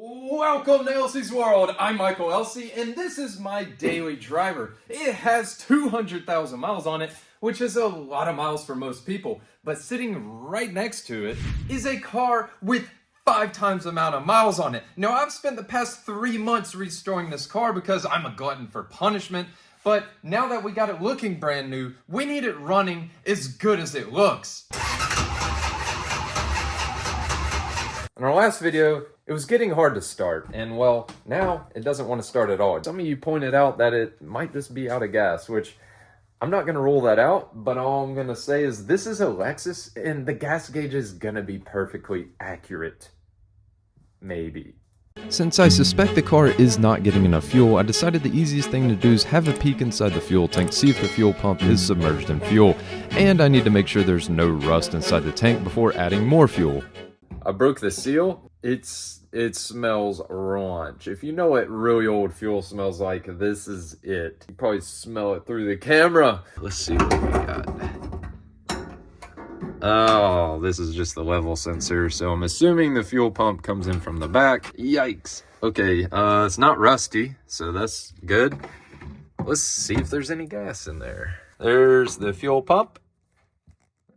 Welcome to Elsie's World. I'm Michael Elsie, and this is my daily driver. It has 200,000 miles on it, which is a lot of miles for most people. But sitting right next to it is a car with 5 times the amount of miles on it. Now, I've spent the past 3 months restoring this car because I'm a glutton for punishment. But now that we got it looking brand new, we need it running as good as it looks. In our last video, it was getting hard to start, and well, now it doesn't want to start at all. Some of you pointed out that it might just be out of gas, which I'm not going to rule that out, but all I'm going to say is this is a Lexus, and the gas gauge is going to be perfectly accurate. Maybe. Since I suspect the car is not getting enough fuel, I decided the easiest thing to do is have a peek inside the fuel tank, see if the fuel pump is submerged in fuel, and I need to make sure there's no rust inside the tank before adding more fuel. I broke the seal. It smells raunch. If you know what really old fuel smells like, this is it. You probably smell it through the camera. Let's see what we got. Oh, this is just the level sensor. So I'm assuming the fuel pump comes in from the back. Yikes. Okay, it's not rusty, so that's good. Let's see if there's any gas in there. There's the fuel pump.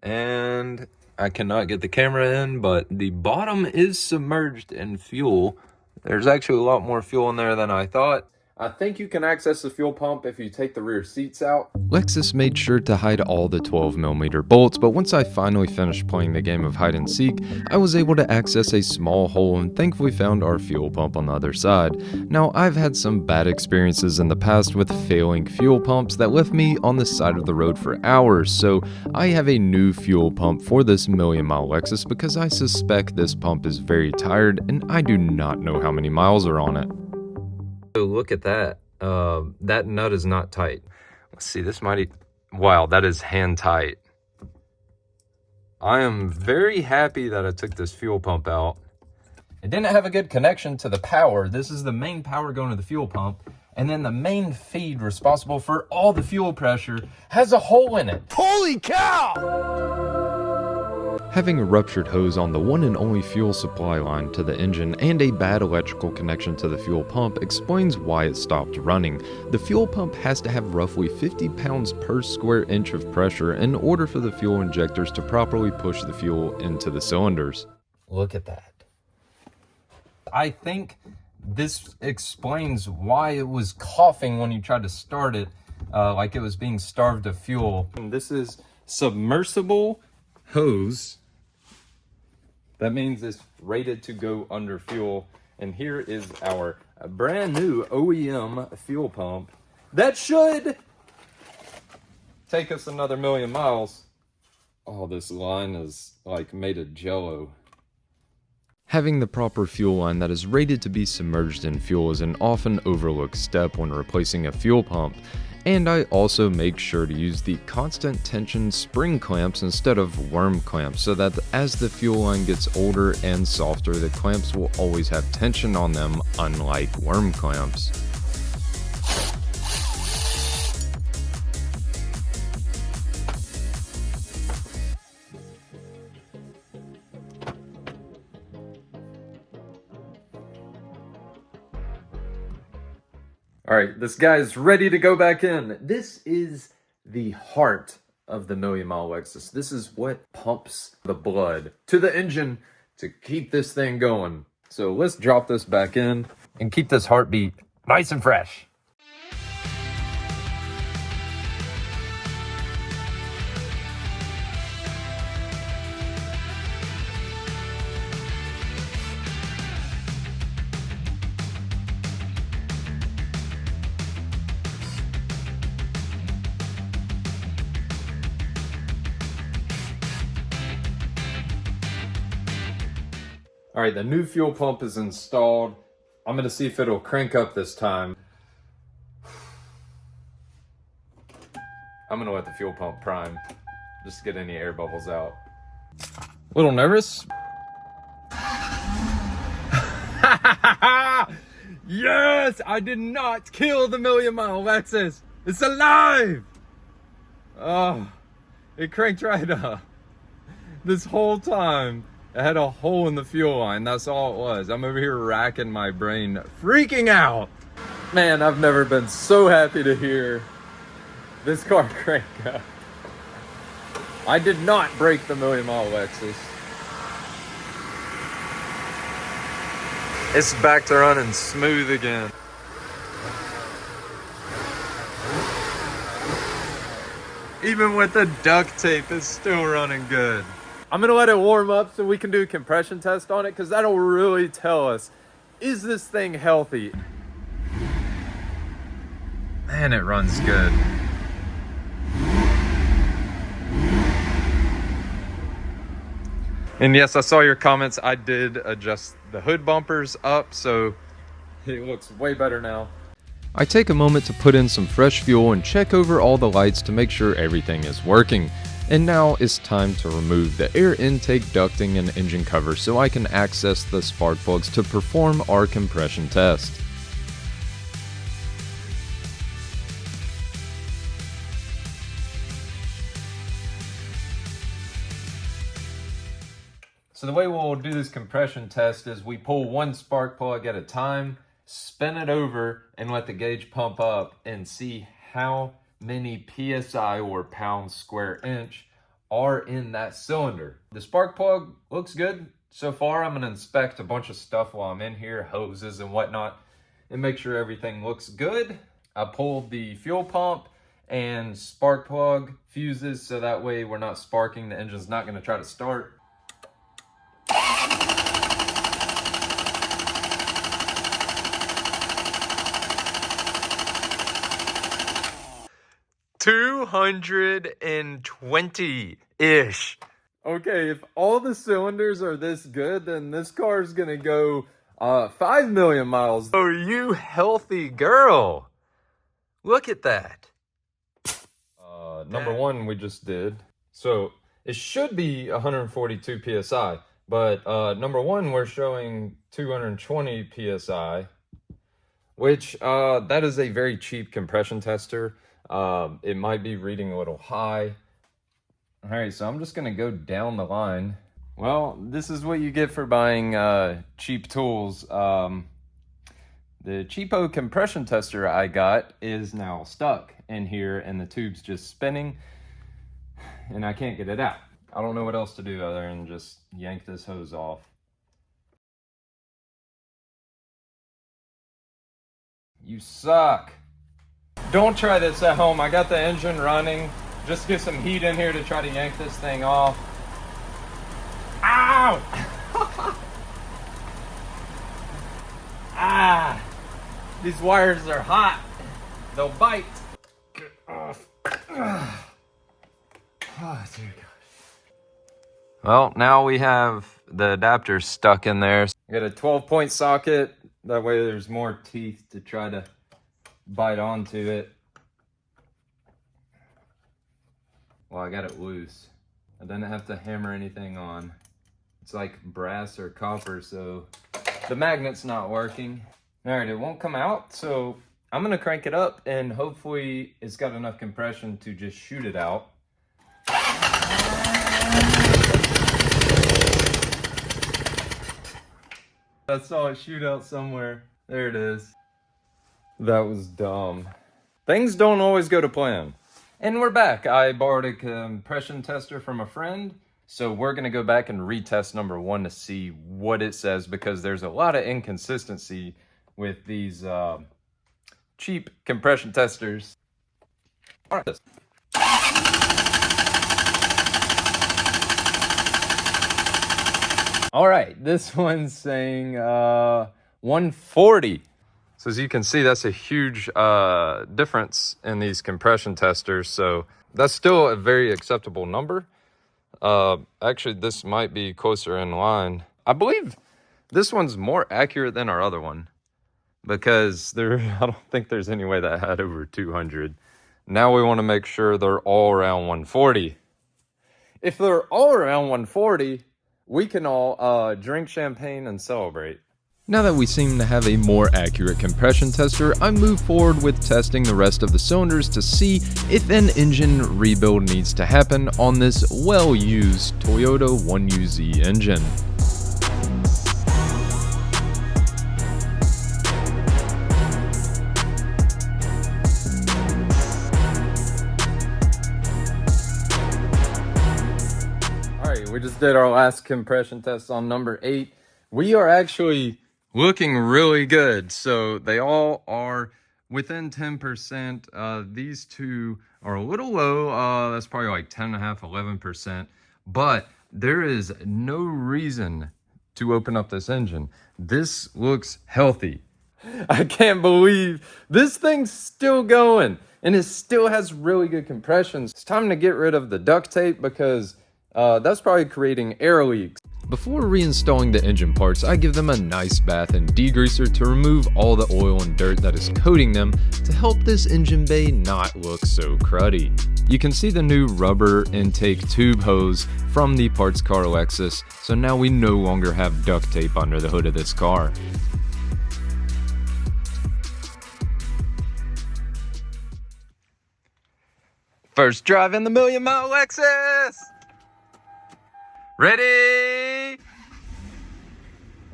And I cannot get the camera in, but the bottom is submerged in fuel. There's actually a lot more fuel in there than I thought. I think you can access the fuel pump if you take the rear seats out. Lexus made sure to hide all the 12mm bolts, but once I finally finished playing the game of hide and seek, I was able to access a small hole and thankfully found our fuel pump on the other side. Now, I've had some bad experiences in the past with failing fuel pumps that left me on the side of the road for hours, so I have a new fuel pump for this Million Mile Lexus because I suspect this pump is very tired and I do not know how many miles are on it. So look at that. That nut is not tight. Let's see, this might... Wow, that is hand tight. I am very happy that I took this fuel pump out. It didn't have a good connection to the power. This is the main power going to the fuel pump. And then the main feed responsible for all the fuel pressure has a hole in it. Holy cow! Having a ruptured hose on the one and only fuel supply line to the engine and a bad electrical connection to the fuel pump explains why it stopped running. The fuel pump has to have roughly 50 pounds per square inch of pressure in order for the fuel injectors to properly push the fuel into the cylinders. Look at that. I think this explains why it was coughing when you tried to start it, like it was being starved of fuel. And this is submersible hose. That means it's rated to go under fuel. And here is our brand new OEM fuel pump that should take us another 1,000,000 miles. Oh, this line is like made of jello. Having the proper fuel line that is rated to be submerged in fuel is an often overlooked step when replacing a fuel pump. And I also make sure to use the constant tension spring clamps instead of worm clamps so that as the fuel line gets older and softer, the clamps will always have tension on them, unlike worm clamps. All right, this guy's ready to go back in. This is the heart of the Million Mile Lexus. This is what pumps the blood to the engine to keep this thing going. So let's drop this back in and keep this heartbeat nice and fresh. All right, the new fuel pump is installed. I'm gonna see if it'll crank up this time. I'm gonna let the fuel pump prime, just to get any air bubbles out. Little nervous? Yes, I did not kill the Million Mile Lexus. It's alive. Oh, it cranked right up. This whole time, It had a hole in the fuel line. That's all it was. I'm over here racking my brain, freaking out. Man, I've never been so happy to hear this car crank up. I did not break the Million Mile Lexus. It's back to running smooth again. Even with the duct tape, it's still running good. I'm gonna let it warm up so we can do a compression test on it, because that'll really tell us, is this thing healthy? Man, it runs good. And yes, I saw your comments. I did adjust the hood bumpers up, so it looks way better now. I take a moment to put in some fresh fuel and check over all the lights to make sure everything is working. And now it's time to remove the air intake ducting and engine cover so I can access the spark plugs to perform our compression test. So the way we'll do this compression test is we pull one spark plug at a time, spin it over, and let the gauge pump up and see how many PSI or pounds square inch are in that cylinder. The spark plug looks good so far. I'm gonna inspect a bunch of stuff while I'm in here, hoses and whatnot, and make sure everything looks good. I pulled the fuel pump and spark plug fuses so that way we're not sparking, the engine's not gonna try to start. $220-ish. Okay, if all the cylinders are this good, then this car is gonna go 5 million miles. Oh, you healthy girl. Look at that. Number one we just did. So it should be 142 PSI, but number one we're showing 220 PSI, which that is a very cheap compression tester. It might be reading a little high. All right, so I'm just gonna go down the line. Well, this is what you get for buying cheap tools. The cheapo compression tester I got is now stuck in here and the tube's just spinning and I can't get it out. I don't know what else to do other than just yank this hose off. You suck. Don't try this at home. I got the engine running. Just get some heat in here to try to yank this thing off. Ow! Ah! These wires are hot. They'll bite. Get off. Oh, dear God. Well, now we have the adapter stuck in there. I got a 12-point socket. That way there's more teeth to try to bite onto it. Well, I got it loose. I didn't have to hammer anything on. It's like brass or copper, so the magnet's not working. All right, it won't come out, so I'm gonna crank it up and hopefully it's got enough compression to just shoot it out. I saw it shoot out somewhere. There it is. That was dumb. Things don't always go to plan. And we're back. I borrowed a compression tester from a friend, so we're gonna go back and retest number one to see what it says, because there's a lot of inconsistency with these cheap compression testers. All right. All right, this one's saying 140. So as you can see, that's a huge difference in these compression testers. So that's still a very acceptable number. Actually, this might be closer in line. I believe this one's more accurate than our other one, because I don't think there's any way that had over 200. Now we want to make sure they're all around 140. If they're all around 140, we can all drink champagne and celebrate. Now that we seem to have a more accurate compression tester, I move forward with testing the rest of the cylinders to see if an engine rebuild needs to happen on this well-used Toyota 1UZ engine. Alright, we just did our last compression test on number 8. We are actually looking really good. So they all are within 10%. These two are a little low. That's probably like 10.5, 11%. But there is no reason to open up this engine. This looks healthy. I can't believe this thing's still going and it still has really good compressions. It's time to get rid of the duct tape because that's probably creating air leaks. Before reinstalling the engine parts, I give them a nice bath and degreaser to remove all the oil and dirt that is coating them to help this engine bay not look so cruddy. You can see the new rubber intake tube hose from the parts car Lexus, so now we no longer have duct tape under the hood of this car. First drive in the Million Mile Lexus! Ready?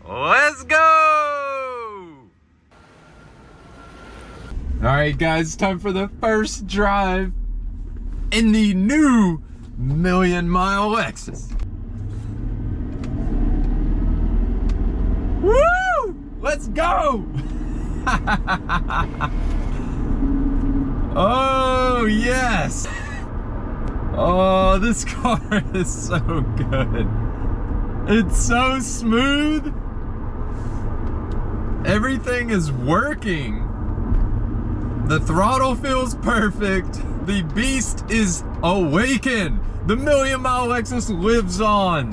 Let's go! Alright guys, time for the first drive in the new Million Mile Lexus. Woo! Let's go! Oh yes! Oh, this car is so good. It's so smooth. Everything is working. The throttle feels perfect. The beast is awakened. The Million Mile Lexus lives on.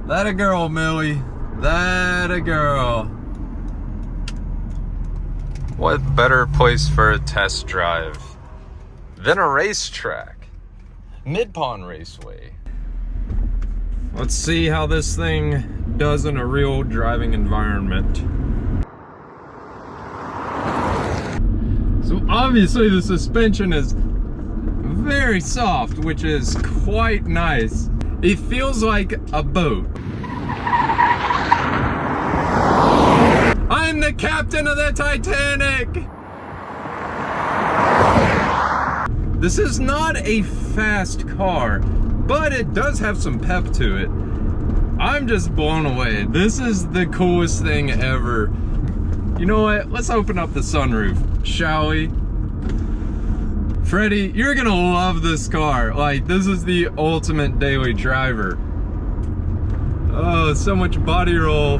That a girl, Millie. That a girl. What better place for a test drive than a racetrack? Mid-Pond Raceway. Let's see how this thing does in a real driving environment. So obviously the suspension is very soft, which is quite nice. It feels like a boat. I'm the captain of the Titanic! This is not a fast car, but it does have some pep to it. I'm just blown away. This is the coolest thing ever. You know what? Let's open up the sunroof, shall we? Freddie, you're gonna love this car. Like, this is the ultimate daily driver. Oh, so much body roll.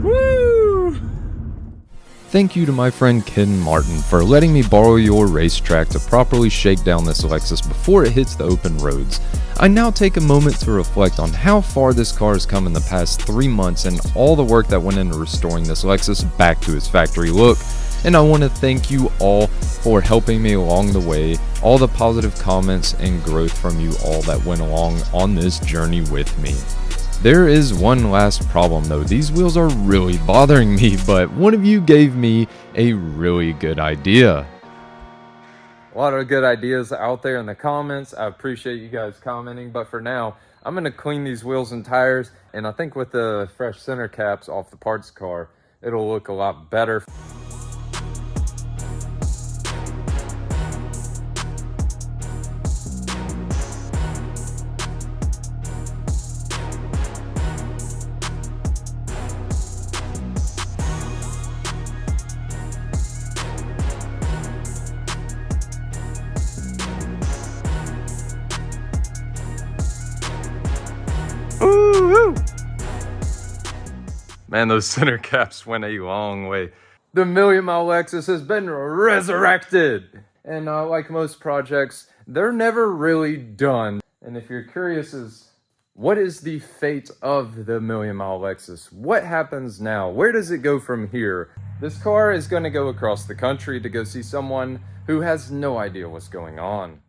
Woo! Thank you to my friend Ken Martin for letting me borrow your racetrack to properly shake down this Lexus before it hits the open roads. I now take a moment to reflect on how far this car has come in the past 3 months and all the work that went into restoring this Lexus back to its factory look. And I want to thank you all for helping me along the way, all the positive comments and growth from you all that went along on this journey with me. There is one last problem though. These wheels are really bothering me, but one of you gave me a really good idea. A lot of good ideas out there in the comments. I appreciate you guys commenting, but for now, I'm gonna clean these wheels and tires, and I think with the fresh center caps off the parts car, it'll look a lot better. Ooh, man, those center caps went a long way. The Million Mile Lexus has been resurrected. And like most projects, they're never really done. And if you're curious as What is the fate of the Million Mile Lexus? What happens now? Where does it go from here? This car is going to go across the country to go see someone who has no idea what's going on.